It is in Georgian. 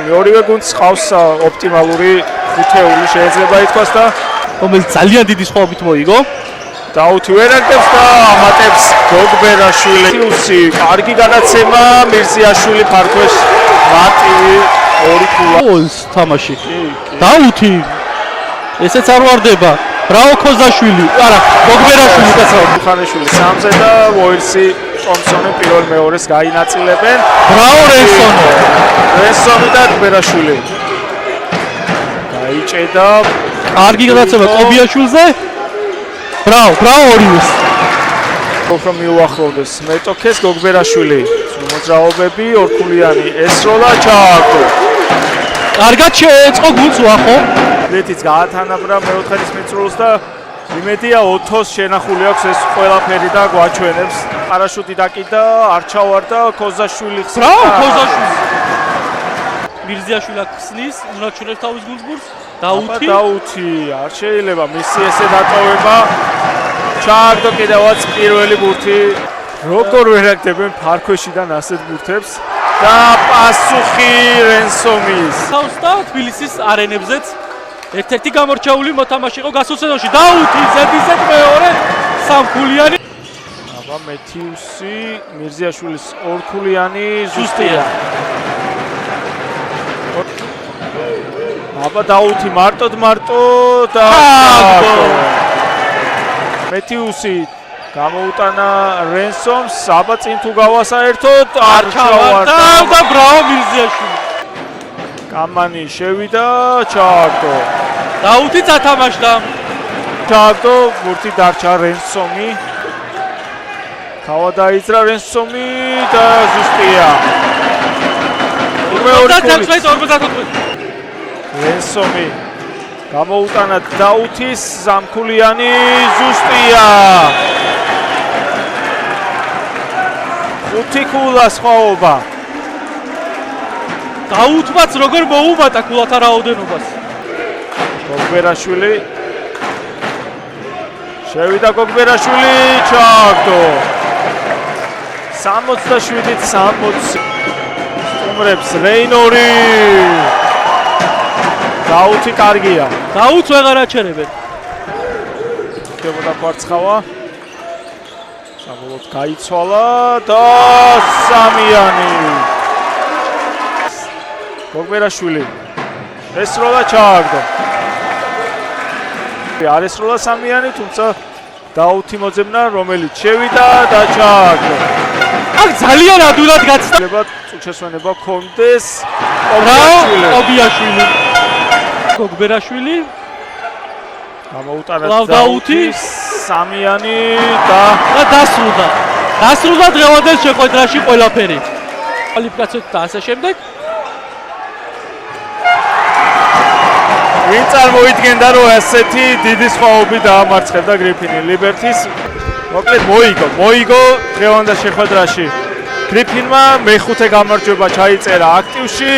გრიფინი. ორივე გუნდს ყავს ოპტიმალური ხუთეული შეიძლება ითქვას და რომელიც ძალიან დიდი სხვაობით მოიგო. დაუთი ვერ აკეთებს და ამატებს გოგბერაშვილი. უსი კარგი განაცემა მირზიაშვილი ფარქვეშ მარტივი ორი ქულა. გოლს თამაში. დაუთი ესეც არ ვარდება. ბრავო ქოზაშვილი. არა, გოგბერაშვილი კაცო. ხანიშვილი 3-ზე და ვოილსი ტომსონი პირველ მეორეს გაინაწილებენ. ბრავო რენსონი. რენსონი და გოგბერაშვილი. დაიჭედა კარგი გადაცემა კობიაშვილზე. ბრავო ორივეს. უფრო მიუახლოვდეს მეტოქეს გოგბერაშვილი. მოძრაობები ორქულიანი ესროლა ჩააკო. კარგად შეეწყო გუნდს უახო. ლეთიც გაათანაბრა მეოთხედის მიწრულს და იმედია ოთოს შენახული აქვს ეს ყველაფერი და გვაჩვენებს. პარაშუტი დაკიდა, არ ჩავარდა ქოზაშვილი. ბრავო ქოზაშვილი. მირზიაშვილი ხსნის, უნაჩვენებს თავის გუნდს. დაუთი არ შეიძლება მისი ესე დატოვება. ჩააგდო კიდევაც პირველი ბურთი. როგორ ვერ აკეთებენ ფარქვეშიდან ასეთ ბურთებს და პასუხი რენსომის. თავსდა თბილისის არენებზეც ერთ-ერთი გამორჩეული მოთამაშე იყო გასულ სეზონში. დაუთი ზედიზედ მეორე სამქულიანი. აბა მეთიუსი მირზიაშვილის ორქულიანი ზუსტია. აბა დაუთი მარტო და მეთიუსი გამოუტანა რენსომს. აბა წინ თუ გავა საერთოდ არ ჩავარდა და ბრავო მირზიაშვილი. კამანი შევიდა ჩააგდო. დაუთი წათამაშდა. ჩააგდო ბურთი დარჩა რენსომი. თავა დაიძრა რენსომი და ზუსტია. 54 რენსომი გამოუტანა დაუთის სამქულიანი ზუსტია. 5 ქულა სხვაობა. დაუთმაც როგორ მოუმატა ქულათა რაოდენობას. გოგბერაშვილი შევიდა გოგბერაშვილი ჩააგდო. 67-ით 60 სტუმრებს რეინორი. დაუთი კარგია. დაუთს ვეღარ აჩერებენ. ხდებოდა კვარცხავა. საბოლოოდ გაიცვალა და სამიანი. გოგბერაშვილი ესროლა ჩააგდო. არ ესროლა სამიანი, თუმცა დაუთი მოძებნა, რომელიც შევიდა და ჩააგდო. აქ ძალიან ადვილად გაცდა. წუჩესვენება კონდეს. კობიაშვილი. გოგბერაშვილი გამოუტანა დაუთი სამიანი და დასრულდა დღევანდელ შეხვედრაში ყველაფერი. კვალიფიკაციით და ასე შემდეგ. ვინ წარმოიდგენდა რომ ასეთი დიდი სხვაობი დაამარცხებდა გრიფინი ლიბერტის. მოკლედ მოიგო დღევანდელ შეხვედრაში. გრიფინმა მეხუთე გამარჯვება ჩაიწერა აქტივში.